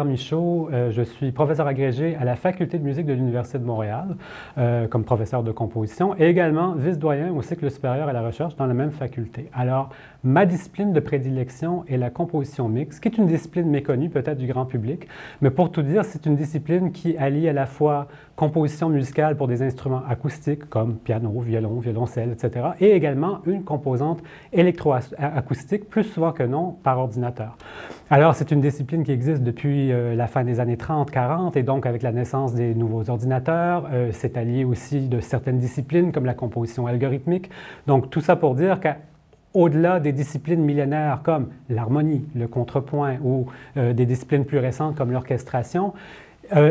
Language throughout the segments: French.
Michaud, je suis professeur agrégé à la Faculté de musique de l'Université de Montréal comme professeur de composition et également vice-doyen au cycle supérieur à la recherche dans la même faculté. Alors, ma discipline de prédilection est la composition mixte, qui est une discipline méconnue peut-être du grand public, mais pour tout dire, c'est une discipline qui allie à la fois composition musicale pour des instruments acoustiques comme piano, violon, violoncelle, etc., et également une composante électroacoustique, plus souvent que non par ordinateur. Alors, c'est une discipline qui existe depuis la fin des années 30-40, et donc avec la naissance des nouveaux ordinateurs, c'est allié aussi de certaines disciplines comme la composition algorithmique. Donc, tout ça pour dire qu'au-delà des disciplines millénaires comme l'harmonie, le contrepoint ou des disciplines plus récentes comme l'orchestration,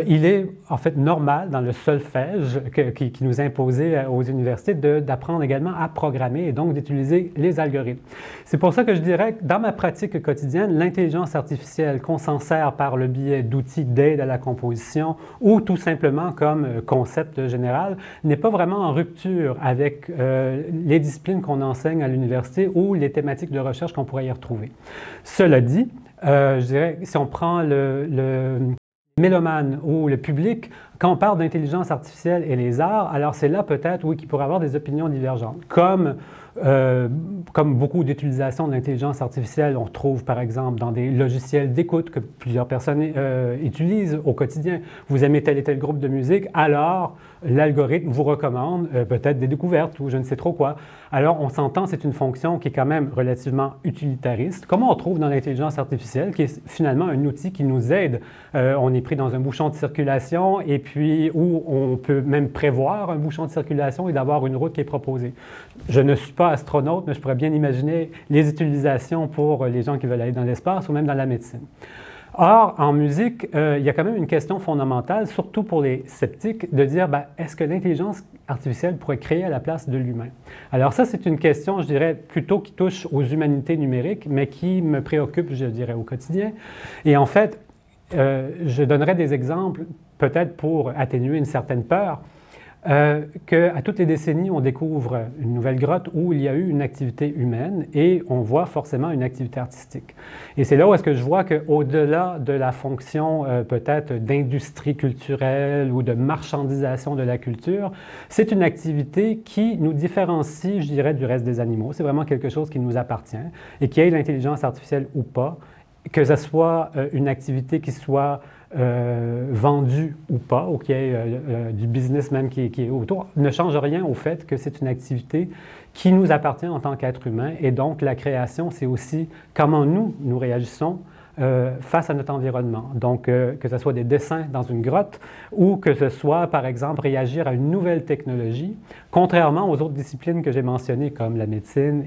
il est en fait normal dans le solfège qui nous est imposé aux universités d'apprendre également à programmer et donc d'utiliser les algorithmes. C'est pour ça que je dirais que dans ma pratique quotidienne, l'intelligence artificielle qu'on s'en sert par le biais d'outils d'aide à la composition ou tout simplement comme concept général n'est pas vraiment en rupture avec les disciplines qu'on enseigne à l'université ou les thématiques de recherche qu'on pourrait y retrouver. Cela dit, je dirais, si on prend le mélomane ou le public, quand on parle d'intelligence artificielle et les arts, alors c'est là peut-être, oui, qu'il pourrait avoir des opinions divergentes. Comme beaucoup d'utilisations de l'intelligence artificielle, on trouve par exemple dans des logiciels d'écoute que plusieurs personnes utilisent au quotidien. Vous aimez tel et tel groupe de musique, alors l'algorithme vous recommande peut-être des découvertes ou je ne sais trop quoi. Alors on s'entend, c'est une fonction qui est quand même relativement utilitariste, comme on trouve dans l'intelligence artificielle, qui est finalement un outil qui nous aide. On est pris dans un bouchon de circulation et puis où on peut même prévoir un bouchon de circulation et d'avoir une route qui est proposée. Je ne suis pas astronaute, mais je pourrais bien imaginer les utilisations pour les gens qui veulent aller dans l'espace ou même dans la médecine. Or, en musique, il y a quand même une question fondamentale, surtout pour les sceptiques, de dire est-ce que l'intelligence artificielle pourrait créer à la place de l'humain? Alors ça, c'est une question, je dirais, plutôt qui touche aux humanités numériques, mais qui me préoccupe, je dirais, au quotidien. Et en fait, je donnerai des exemples, peut-être pour atténuer une certaine peur, qu'à toutes les décennies, on découvre une nouvelle grotte où il y a eu une activité humaine et on voit forcément une activité artistique. Et c'est là où est-ce que je vois qu'au-delà de la fonction peut-être d'industrie culturelle ou de marchandisation de la culture, c'est une activité qui nous différencie, je dirais, du reste des animaux. C'est vraiment quelque chose qui nous appartient et qui ait l'intelligence artificielle ou pas, que ce soit une activité qui soit vendu ou pas, ou qu'il y ait du business même qui est autour, ne change rien au fait que c'est une activité qui nous appartient en tant qu'être humain. Et donc, la création, c'est aussi comment nous réagissons face à notre environnement. Donc, que ce soit des dessins dans une grotte ou que ce soit, par exemple, réagir à une nouvelle technologie, contrairement aux autres disciplines que j'ai mentionnées, comme la médecine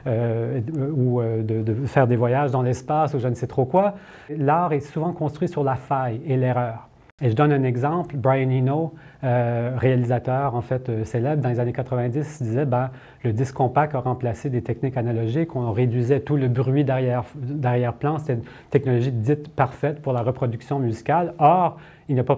ou de faire des voyages dans l'espace ou je ne sais trop quoi. L'art est souvent construit sur la faille et l'erreur. Et je donne un exemple, Brian Eno, réalisateur en fait célèbre dans les années 90, disait le disque compact a remplacé des techniques analogiques, on réduisait tout le bruit d'arrière-plan, c'était une technologie dite parfaite pour la reproduction musicale. Or, ça n'a pas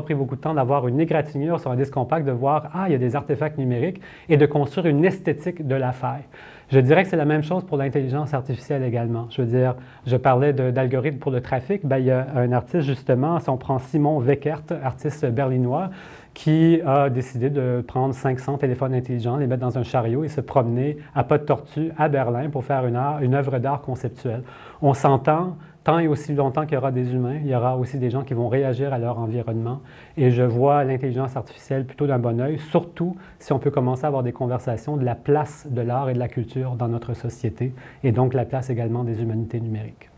pris beaucoup de temps d'avoir une égratignure sur un disque compact, de voir il y a des artefacts numériques et de construire une esthétique de la faille. Je dirais que c'est la même chose pour l'intelligence artificielle également. Je veux dire, je parlais d'algorithmes pour le trafic. Il y a un artiste, justement, si on prend Simon Weckert, artiste berlinois, qui a décidé de prendre 500 téléphones intelligents, les mettre dans un chariot et se promener à pas de tortue à Berlin pour faire une œuvre d'art conceptuelle. On s'entend, tant et aussi longtemps qu'il y aura des humains, il y aura aussi des gens qui vont réagir à leur environnement. Et je vois l'intelligence artificielle plutôt d'un bon œil, surtout si on peut commencer à avoir des conversations de la place de l'art et de la culture dans notre société, et donc la place également des humanités numériques.